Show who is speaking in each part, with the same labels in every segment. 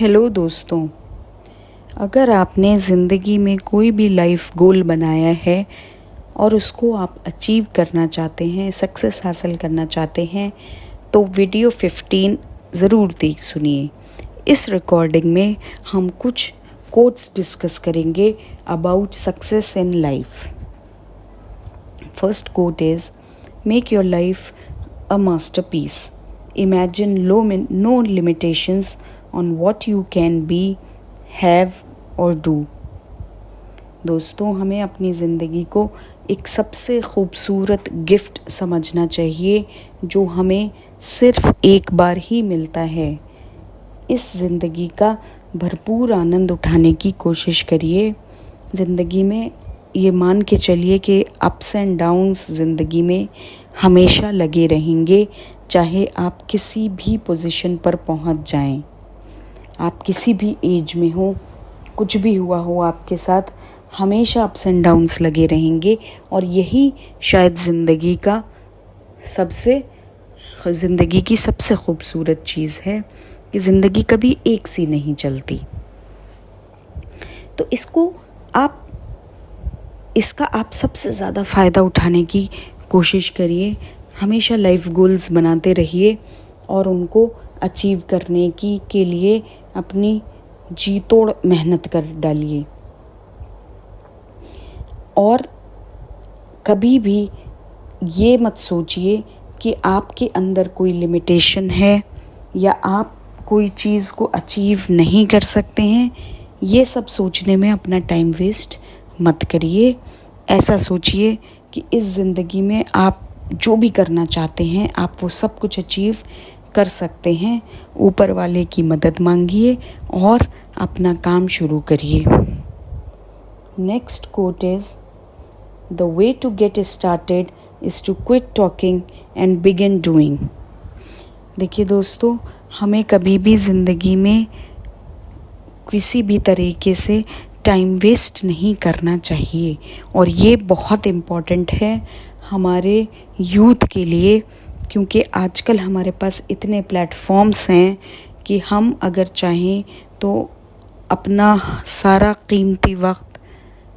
Speaker 1: Hello दोस्तों, अगर आपने ज़िंदगी में कोई भी लाइफ गोल बनाया है और उसको आप अचीव करना चाहते हैं, सक्सेस हासिल करना चाहते हैं, तो वीडियो 15 ज़रूर देख सुनिए। इस रिकॉर्डिंग में हम कुछ कोट्स डिस्कस करेंगे about success in life. First quote is, make your life a masterpiece. Imagine no limitations on what you can be, have or do. दोस्तों, हमें अपनी ज़िंदगी को एक सबसे खूबसूरत गिफ्ट समझना चाहिए जो हमें सिर्फ एक बार ही मिलता है। इस ज़िंदगी का भरपूर आनंद उठाने की कोशिश करिए। ज़िंदगी में ये मान के चलिए कि अप्स एंड डाउन्स ज़िंदगी में हमेशा लगे रहेंगे, चाहे आप किसी भी पोजीशन पर पहुंच जाएं। आप किसी भी एज में हो, कुछ भी हुआ हो आपके साथ, हमेशा अप्स एंड डाउन्स लगे रहेंगे। और यही शायद ज़िंदगी की सबसे खूबसूरत चीज़ है कि ज़िंदगी कभी एक सी नहीं चलती। तो इसका आप सबसे ज़्यादा फ़ायदा उठाने की कोशिश करिए। हमेशा लाइफ गोल्स बनाते रहिए और उनको अचीव करने के लिए अपनी जी तोड़ मेहनत कर डालिए। और कभी भी ये मत सोचिए कि आपके अंदर कोई लिमिटेशन है या आप कोई चीज़ को अचीव नहीं कर सकते हैं। ये सब सोचने में अपना टाइम वेस्ट मत करिए। ऐसा सोचिए कि इस ज़िंदगी में आप जो भी करना चाहते हैं, आप वो सब कुछ अचीव कर सकते हैं। ऊपर वाले की मदद मांगिए और अपना काम शुरू करिए। Next quote is, the way to get started is to quit talking and begin doing. देखिए दोस्तों, हमें कभी भी ज़िंदगी में किसी भी तरीके से टाइम वेस्ट नहीं करना चाहिए। और ये बहुत इम्पॉर्टेंट है हमारे यूथ के लिए, क्योंकि आजकल हमारे पास इतने प्लेटफॉर्म्स हैं कि हम अगर चाहें तो अपना सारा कीमती वक्त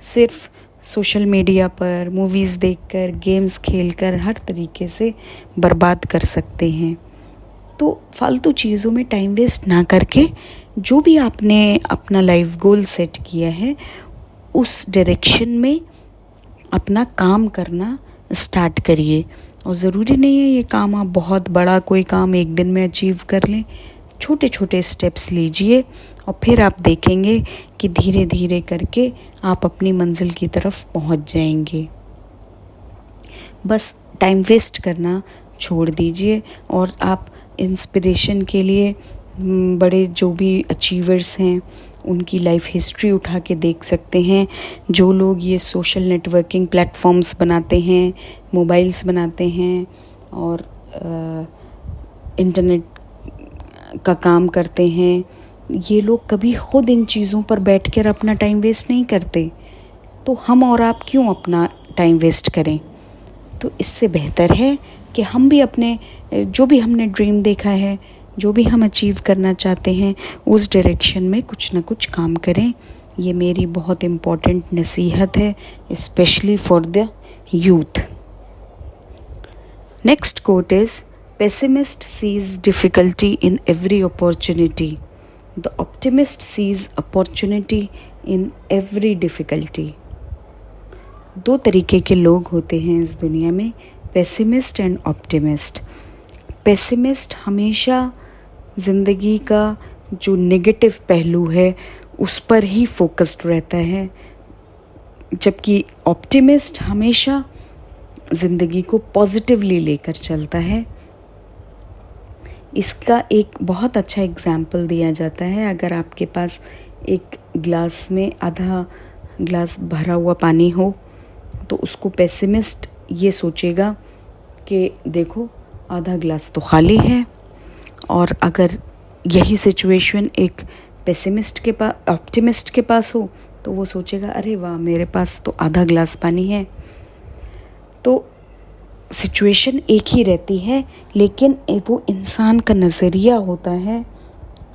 Speaker 1: सिर्फ सोशल मीडिया पर, मूवीज़ देखकर, गेम्स खेलकर हर तरीके से बर्बाद कर सकते हैं। तो फालतू चीज़ों में टाइम वेस्ट ना करके जो भी आपने अपना लाइफ गोल सेट किया है उस डायरेक्शन में अपना काम करना स्टार्ट करिए। और ज़रूरी नहीं है ये काम आप बहुत बड़ा कोई काम एक दिन में अचीव कर लें। छोटे छोटे स्टेप्स लीजिए और फिर आप देखेंगे कि धीरे धीरे करके आप अपनी मंजिल की तरफ पहुंच जाएंगे। बस टाइम वेस्ट करना छोड़ दीजिए और आप इंस्पिरेशन के लिए बड़े जो भी अचीवर्स हैं उनकी लाइफ हिस्ट्री उठा के देख सकते हैं। जो लोग ये सोशल नेटवर्किंग प्लेटफॉर्म्स बनाते हैं, मोबाइल्स बनाते हैं और इंटरनेट का काम करते हैं, ये लोग कभी ख़ुद इन चीज़ों पर बैठकर अपना टाइम वेस्ट नहीं करते। तो हम और आप क्यों अपना टाइम वेस्ट करें? तो इससे बेहतर है कि हम भी अपने जो भी हमने ड्रीम देखा है, जो भी हम अचीव करना चाहते हैं, उस डायरेक्शन में कुछ ना कुछ काम करें। ये मेरी बहुत इम्पॉर्टेंट नसीहत है, specially for the youth. Next quote is, pessimist sees difficulty in every opportunity, the optimist sees opportunity in every difficulty. दो तरीके के लोग होते हैं इस दुनिया में, पेसिमिस्ट एंड ऑप्टिमिस्ट। पेसिमिस्ट हमेशा ज़िंदगी का जो नेगेटिव पहलू है उस पर ही फोकस्ड रहता है, जबकि ऑप्टिमिस्ट हमेशा ज़िंदगी को पॉजिटिवली लेकर चलता है। इसका एक बहुत अच्छा एग्जाम्पल दिया जाता है। अगर आपके पास एक गिलास में आधा गिलास भरा हुआ पानी हो तो उसको पेसिमिस्ट ये सोचेगा कि देखो आधा गिलास तो खाली है। और अगर यही सिचुएशन एक ऑप्टिमिस्ट के पास हो तो वो सोचेगा, अरे वाह, मेरे पास तो आधा गिलास पानी है। तो सिचुएशन एक ही रहती है, लेकिन वो इंसान का नज़रिया होता है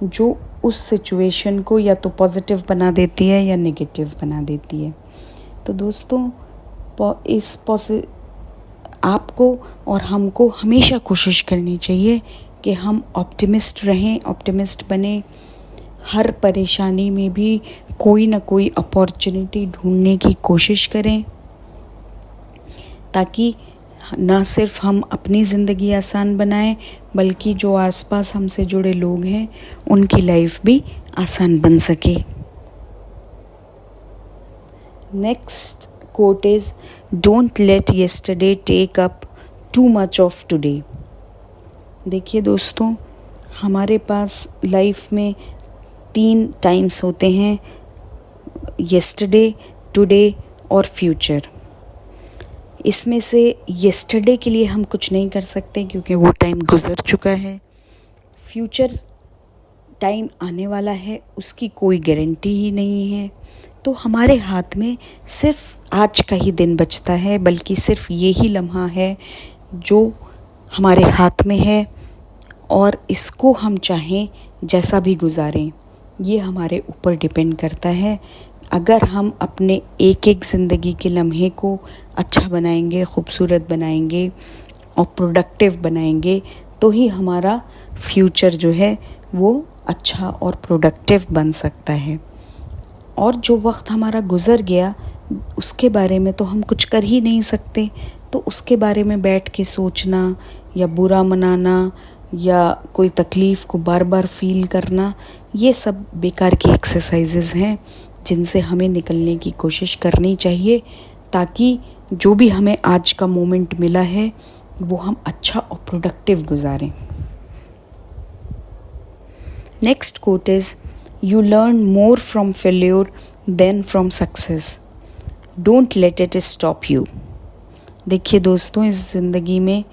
Speaker 1: जो उस सिचुएशन को या तो पॉजिटिव बना देती है या नेगेटिव बना देती है। तो दोस्तों आपको और हमको हमेशा कोशिश करनी चाहिए कि हम ऑप्टिमिस्ट रहें, ऑप्टिमिस्ट बने। हर परेशानी में भी कोई ना कोई अपॉर्चुनिटी ढूंढने की कोशिश करें, ताकि ना सिर्फ हम अपनी ज़िंदगी आसान बनाएं बल्कि जो आसपास हमसे जुड़े लोग हैं उनकी लाइफ भी आसान बन सके। Next quote is, don't let yesterday take up too much of today। देखिए दोस्तों, हमारे पास लाइफ में 3 टाइम्स होते हैं, yesterday, today और फ्यूचर। इसमें से yesterday के लिए हम कुछ नहीं कर सकते क्योंकि वो टाइम गुज़र चुका है। फ्यूचर टाइम आने वाला है, उसकी कोई गारंटी ही नहीं है। तो हमारे हाथ में सिर्फ आज का ही दिन बचता है, बल्कि सिर्फ ये ही लम्हा है जो हमारे हाथ में है, और इसको हम चाहें जैसा भी गुजारें, ये हमारे ऊपर डिपेंड करता है। अगर हम अपने एक एक ज़िंदगी के लम्हे को अच्छा बनाएंगे, खूबसूरत बनाएंगे और प्रोडक्टिव बनाएंगे, तो ही हमारा फ्यूचर जो है वो अच्छा और प्रोडक्टिव बन सकता है। और जो वक्त हमारा गुज़र गया उसके बारे में तो हम कुछ कर ही नहीं सकते, तो उसके बारे में बैठ के सोचना या बुरा मनाना या कोई तकलीफ़ को बार बार फील करना, ये सब बेकार की एक्सरसाइजेज़ हैं जिनसे हमें निकलने की कोशिश करनी चाहिए, ताकि जो भी हमें आज का मोमेंट मिला है वो हम अच्छा और प्रोडक्टिव गुजारें। Next quote is, You learn more from failure than from success. Don't let it stop you। देखिए दोस्तों, इस ज़िंदगी में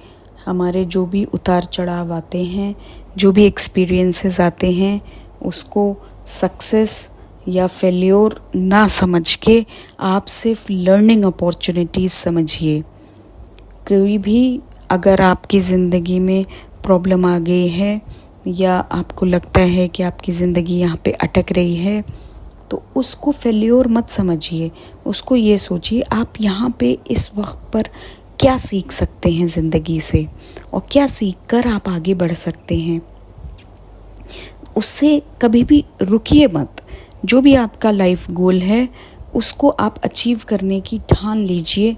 Speaker 1: हमारे जो भी उतार चढ़ाव आते हैं, जो भी एक्सपीरियंसेस आते हैं, उसको सक्सेस या फेल्योर ना समझ के आप सिर्फ लर्निंग अपॉर्चुनिटीज़ समझिए। कोई भी अगर आपकी ज़िंदगी में प्रॉब्लम आ गई है या आपको लगता है कि आपकी ज़िंदगी यहाँ पे अटक रही है, तो उसको फेल्योर मत समझिए। उसको ये सोचिए आप यहाँ पे इस वक्त पर क्या सीख सकते हैं ज़िंदगी से, और क्या सीख कर आप आगे बढ़ सकते हैं। उससे कभी भी रुकिए मत। जो भी आपका लाइफ गोल है उसको आप अचीव करने की ठान लीजिए,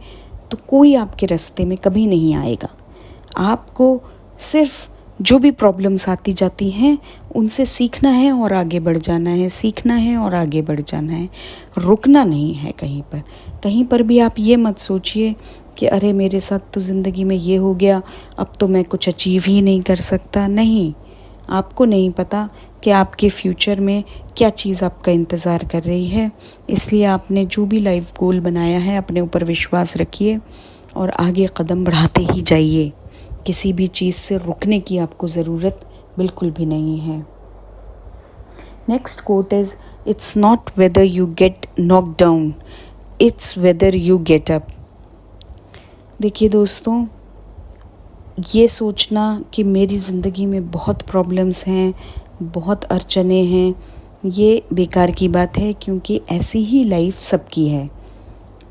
Speaker 1: तो कोई आपके रास्ते में कभी नहीं आएगा। आपको सिर्फ जो भी प्रॉब्लम्स आती जाती हैं उनसे सीखना है और आगे बढ़ जाना है, सीखना है और आगे बढ़ जाना है, रुकना नहीं है कहीं पर। कहीं पर भी आप ये मत सोचिए कि अरे मेरे साथ तो ज़िंदगी में ये हो गया, अब तो मैं कुछ अचीव ही नहीं कर सकता। नहीं, आपको नहीं पता कि आपके फ्यूचर में क्या चीज़ आपका इंतज़ार कर रही है। इसलिए आपने जो भी लाइफ गोल बनाया है अपने ऊपर विश्वास रखिए और आगे कदम बढ़ाते ही जाइए। किसी भी चीज़ से रुकने की आपको ज़रूरत बिल्कुल भी नहीं है। Next quote is, it's not whether you get knock down, it's whether you get up. देखिए दोस्तों, ये सोचना कि मेरी ज़िंदगी में बहुत प्रॉब्लम्स हैं, बहुत अड़चने हैं, ये बेकार की बात है, क्योंकि ऐसी ही लाइफ सबकी है।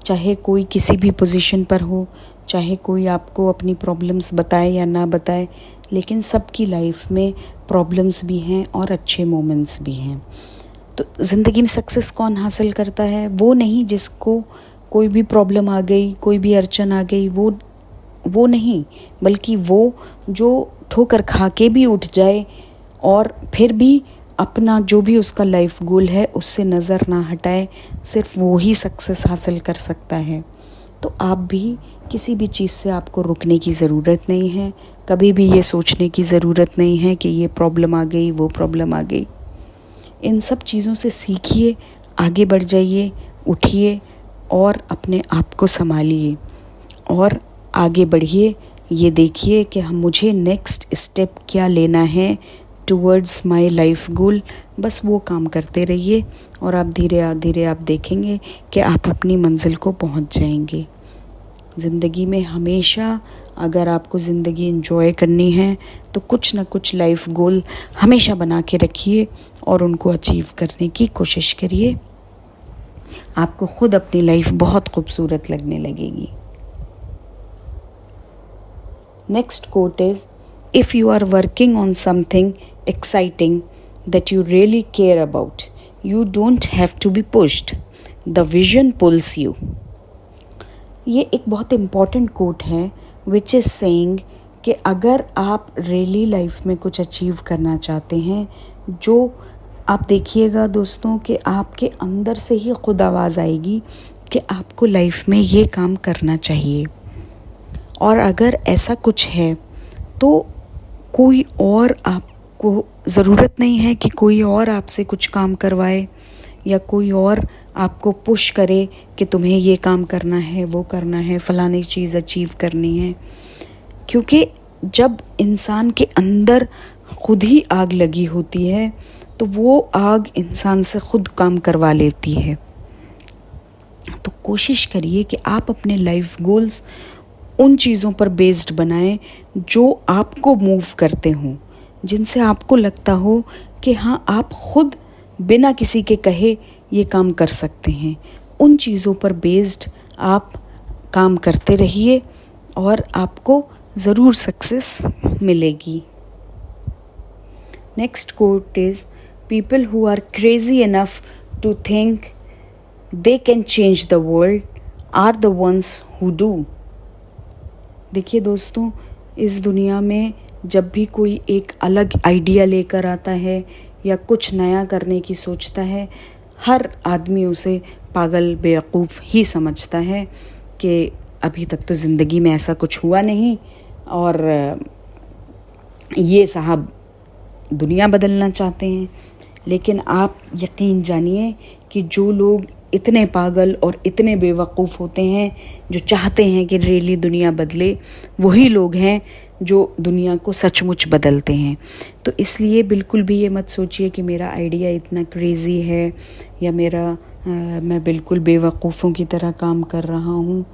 Speaker 1: चाहे कोई किसी भी पोजीशन पर हो, चाहे कोई आपको अपनी प्रॉब्लम्स बताए या ना बताए, लेकिन सबकी लाइफ में प्रॉब्लम्स भी हैं और अच्छे मोमेंट्स भी हैं। तो ज़िंदगी में सक्सेस कौन हासिल करता है? वो नहीं जिसको कोई भी प्रॉब्लम आ गई, कोई भी अड़चन आ गई, वो नहीं, बल्कि वो जो ठोकर खा के भी उठ जाए और फिर भी अपना जो भी उसका लाइफ गोल है उससे नज़र ना हटाए, सिर्फ वो ही सक्सेस हासिल कर सकता है। तो आप भी किसी भी चीज़ से आपको रुकने की ज़रूरत नहीं है, कभी भी ये सोचने की ज़रूरत नहीं है कि ये प्रॉब्लम आ गई, वो प्रॉब्लम आ गई। इन सब चीज़ों से सीखिए, आगे बढ़ जाइए, उठिए और अपने आप को संभालिए और आगे बढ़िए। ये देखिए कि मुझे नेक्स्ट स्टेप क्या लेना है टुवर्ड्स माय लाइफ गोल। बस वो काम करते रहिए और आप धीरे धीरे आप देखेंगे कि आप अपनी मंजिल को पहुंच जाएंगे। ज़िंदगी में हमेशा अगर आपको ज़िंदगी एंजॉय करनी है तो कुछ ना कुछ लाइफ गोल हमेशा बना के रखिए और उनको अचीव करने की कोशिश करिए। आपको खुद अपनी लाइफ बहुत खूबसूरत लगने लगेगी। Next quote is, if you are working on something exciting that you really care about, you don't have to be pushed, the vision pulls you। ये एक बहुत इम्पॉर्टेंट कोट है विच इज़ सेइंग कि अगर आप रियली लाइफ में कुछ achieve करना चाहते हैं, जो आप देखिएगा दोस्तों कि आपके अंदर से ही खुद आवाज़ आएगी कि आपको लाइफ में ये काम करना चाहिए। और अगर ऐसा कुछ है तो कोई और आपको ज़रूरत नहीं है कि कोई और आपसे कुछ काम करवाए या कोई और आपको पुश करे कि तुम्हें ये काम करना है, वो करना है, फ़लानी चीज़ अचीव करनी है। क्योंकि जब इंसान के अंदर खुद ही आग लगी होती है तो वो आग इंसान से खुद काम करवा लेती है। तो कोशिश करिए कि आप अपने लाइफ गोल्स उन चीज़ों पर बेस्ड बनाएं जो आपको मूव करते हों, जिनसे आपको लगता हो कि हाँ आप खुद बिना किसी के कहे ये काम कर सकते हैं। उन चीज़ों पर बेस्ड आप काम करते रहिए और आपको ज़रूर सक्सेस मिलेगी। Next quote is, people who are crazy enough to think they can change the world are the ones who do. देखिए दोस्तों, इस दुनिया में जब भी कोई एक अलग आइडिया लेकर आता है या कुछ नया करने की सोचता है, हर आदमी उसे पागल बेवकूफ़ ही समझता है कि अभी तक तो ज़िंदगी में ऐसा कुछ हुआ नहीं और ये साहब दुनिया बदलना चाहते हैं। लेकिन आप यकीन जानिए कि जो लोग इतने पागल और इतने बेवकूफ़ होते हैं, जो चाहते हैं कि रियली दुनिया बदले, वही लोग हैं जो दुनिया को सचमुच बदलते हैं। तो इसलिए बिल्कुल भी ये मत सोचिए कि मेरा आइडिया इतना क्रेज़ी है या मैं बिल्कुल बेवकूफ़ों की तरह काम कर रहा हूँ।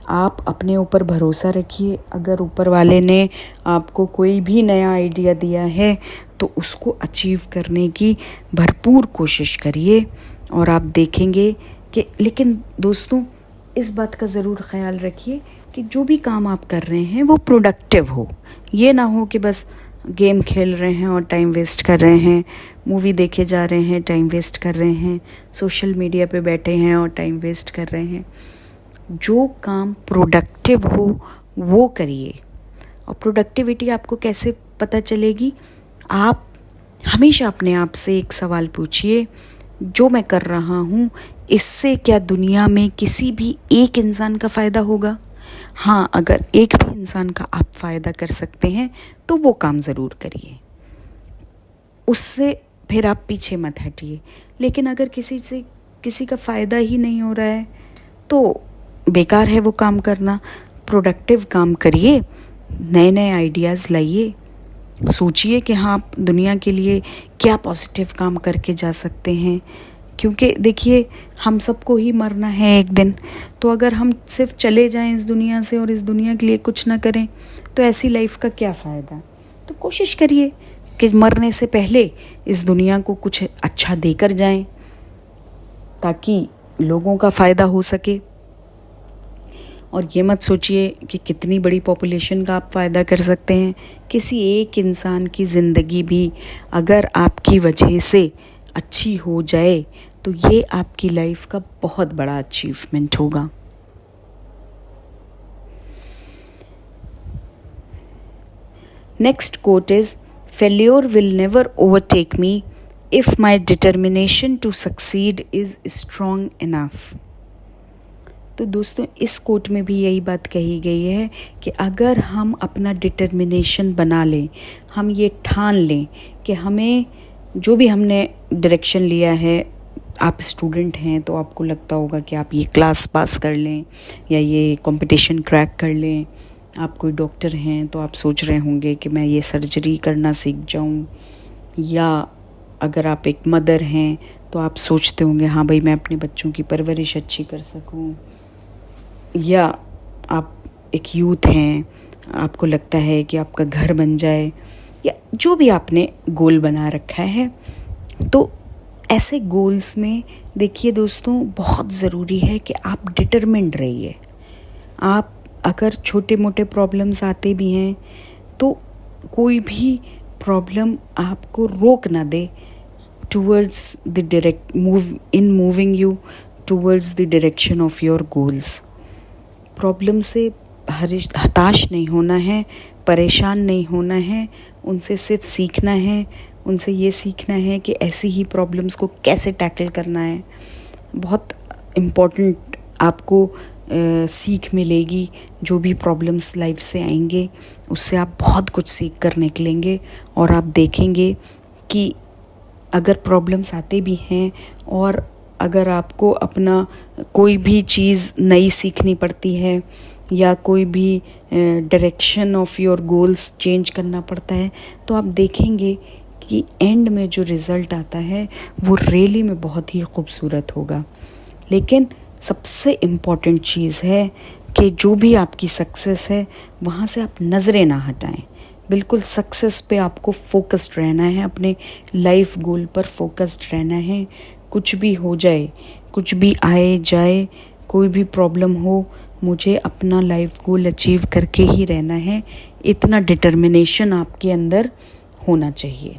Speaker 1: आप अपने ऊपर भरोसा रखिए। अगर ऊपर वाले ने आपको कोई भी नया आइडिया दिया है तो उसको अचीव करने की भरपूर कोशिश करिए और आप देखेंगे कि, लेकिन दोस्तों इस बात का ज़रूर ख्याल रखिए कि जो भी काम आप कर रहे हैं वो प्रोडक्टिव हो। ये ना हो कि बस गेम खेल रहे हैं और टाइम वेस्ट कर रहे हैं, मूवी देखे जा रहे हैं, टाइम वेस्ट कर रहे हैं, सोशल मीडिया पे बैठे हैं और टाइम वेस्ट कर रहे हैं। जो काम प्रोडक्टिव हो वो करिए। और प्रोडक्टिविटी आपको कैसे पता चलेगी? आप हमेशा अपने आप से एक सवाल पूछिए, जो मैं कर रहा हूँ इससे क्या दुनिया में किसी भी एक इंसान का फ़ायदा होगा? हाँ, अगर एक भी इंसान का आप फ़ायदा कर सकते हैं तो वो काम ज़रूर करिए, उससे फिर आप पीछे मत हटिए। लेकिन अगर किसी का फ़ायदा ही नहीं हो रहा है तो बेकार है वो काम करना। प्रोडक्टिव काम करिए, नए नए आइडियाज़ लाइए, सोचिए कि हाँ आप दुनिया के लिए क्या पॉजिटिव काम करके जा सकते हैं। क्योंकि देखिए, हम सबको ही मरना है एक दिन, तो अगर हम सिर्फ चले जाएं इस दुनिया से और इस दुनिया के लिए कुछ ना करें तो ऐसी लाइफ का क्या फ़ायदा। तो कोशिश करिए कि मरने से पहले इस दुनिया को कुछ अच्छा देकर जाएं ताकि लोगों का फ़ायदा हो सके। और ये मत सोचिए कि कितनी बड़ी पॉपुलेशन का आप फ़ायदा कर सकते हैं। किसी एक इंसान की ज़िंदगी भी अगर आपकी वजह से अच्छी हो जाए तो ये आपकी लाइफ का बहुत बड़ा अचीवमेंट होगा। Next quote is, failure will never overtake me if my determination to succeed is strong enough. तो दोस्तों इस कोट में भी यही बात कही गई है कि अगर हम अपना डिटर्मिनेशन बना लें, हम ये ठान लें कि हमें जो भी हमने डायरेक्शन लिया है, आप स्टूडेंट हैं तो आपको लगता होगा कि आप ये क्लास पास कर लें या ये कंपटीशन क्रैक कर लें। आप कोई डॉक्टर हैं तो आप सोच रहे होंगे कि मैं ये सर्जरी करना सीख जाऊं, या अगर आप एक मदर हैं तो आप सोचते होंगे हाँ भाई मैं अपने बच्चों की परवरिश अच्छी कर सकूं, या आप एक यूथ हैं, आपको लगता है कि आपका घर बन जाए, या जो भी आपने गोल बना रखा है, तो ऐसे गोल्स में देखिए दोस्तों, बहुत ज़रूरी है कि आप डिटरमिन्ड रहिए। आप अगर छोटे मोटे प्रॉब्लम्स आते भी हैं तो कोई भी प्रॉब्लम आपको रोक ना दे towards the moving you towards the direction of your goals. Problem से हताश नहीं होना है, परेशान नहीं होना है, उनसे सिर्फ सीखना है। उनसे ये सीखना है कि ऐसी ही प्रॉब्लम्स को कैसे टैकल करना है। बहुत इम्पॉर्टेंट आपको सीख मिलेगी। जो भी प्रॉब्लम्स लाइफ से आएंगे उससे आप बहुत कुछ सीख कर निकलेंगे, और आप देखेंगे कि अगर प्रॉब्लम्स आते भी हैं और अगर आपको अपना कोई भी चीज़ नई सीखनी पड़ती है या कोई भी direction of your goals change करना पड़ता है, तो आप देखेंगे कि एंड में जो रिज़ल्ट आता है वो रियली में बहुत ही खूबसूरत होगा। लेकिन सबसे इम्पॉर्टेंट चीज़ है कि जो भी आपकी सक्सेस है वहाँ से आप नज़रें ना हटाएं। बिल्कुल सक्सेस पे आपको फोकस्ड रहना है, अपने लाइफ गोल पर फोकस्ड रहना है। कुछ भी हो जाए, कुछ भी आए जाए, कोई भी प्रॉब्लम हो, मुझे अपना लाइफ गोल अचीव करके ही रहना है, इतना डिटर्मिनेशन आपके अंदर होना चाहिए।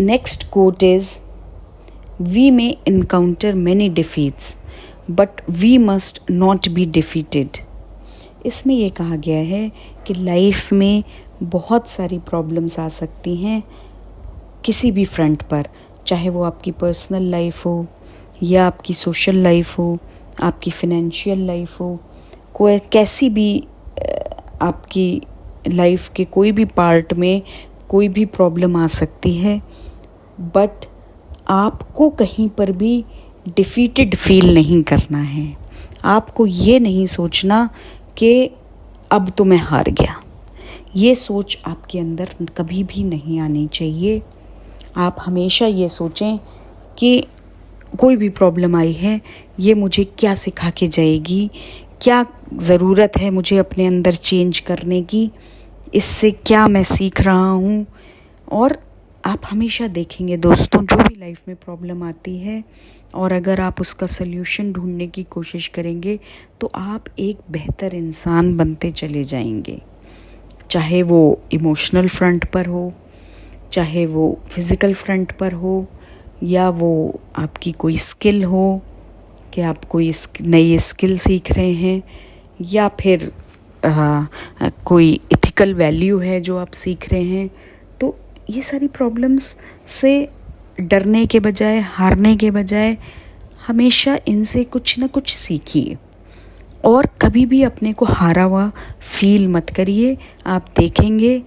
Speaker 1: Next quote is, we may encounter many defeats, but we must not be defeated. इसमें ये कहा गया है कि लाइफ में बहुत सारी प्रॉब्लम्स आ सकती हैं किसी भी फ्रंट पर, चाहे वो आपकी पर्सनल लाइफ हो या आपकी सोशल लाइफ हो, आपकी फिनेंशियल लाइफ हो, कोई कैसी भी आपकी लाइफ के कोई भी पार्ट में कोई भी प्रॉब्लम आ सकती है। बट आपको कहीं पर भी डिफीटेड फील नहीं करना है। आपको ये नहीं सोचना कि अब तो मैं हार गया। ये सोच आपके अंदर कभी भी नहीं आनी चाहिए। आप हमेशा ये सोचें कि कोई भी प्रॉब्लम आई है, ये मुझे क्या सिखा के जाएगी, क्या ज़रूरत है मुझे अपने अंदर चेंज करने की, इससे क्या मैं सीख रहा हूँ। और आप हमेशा देखेंगे दोस्तों, जो भी लाइफ में प्रॉब्लम आती है और अगर आप उसका सल्यूशन ढूंढने की कोशिश करेंगे तो आप एक बेहतर इंसान बनते चले जाएंगे। चाहे वो इमोशनल फ्रंट पर हो, चाहे वो फिज़िकल फ्रंट पर हो, या वो आपकी कोई स्किल हो कि आप कोई नई स्किल सीख रहे हैं, या फिर कोई इथिकल वैल्यू है जो आप सीख रहे हैं। तो ये सारी प्रॉब्लम्स से डरने के बजाय, हारने के बजाय, हमेशा इनसे कुछ ना कुछ सीखिए और कभी भी अपने को हारा हुआ फील मत करिए। आप देखेंगे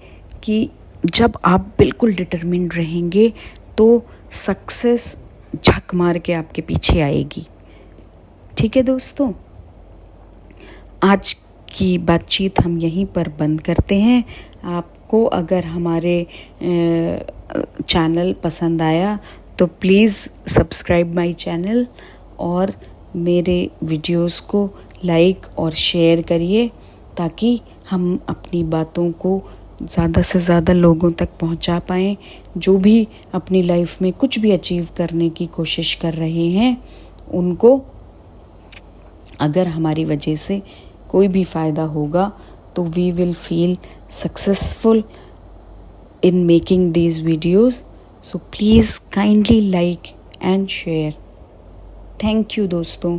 Speaker 1: कि जब आप बिल्कुल डिटरमिन्ड रहेंगे तो सक्सेस झक मार के आपके पीछे आएगी। ठीक है दोस्तों, आज की बातचीत हम यहीं पर बंद करते हैं। आपको अगर हमारे चैनल पसंद आया तो प्लीज़ सब्सक्राइब माय चैनल और मेरे वीडियोस को लाइक और शेयर करिए, ताकि हम अपनी बातों को ज़्यादा से ज़्यादा लोगों तक पहुंचा पाएँ। जो भी अपनी लाइफ में कुछ भी अचीव करने की कोशिश कर रहे हैं, उनको अगर हमारी वजह से कोई भी फ़ायदा होगा तो we will feel successful in making these videos. So please kindly like and share. Thank you दोस्तों।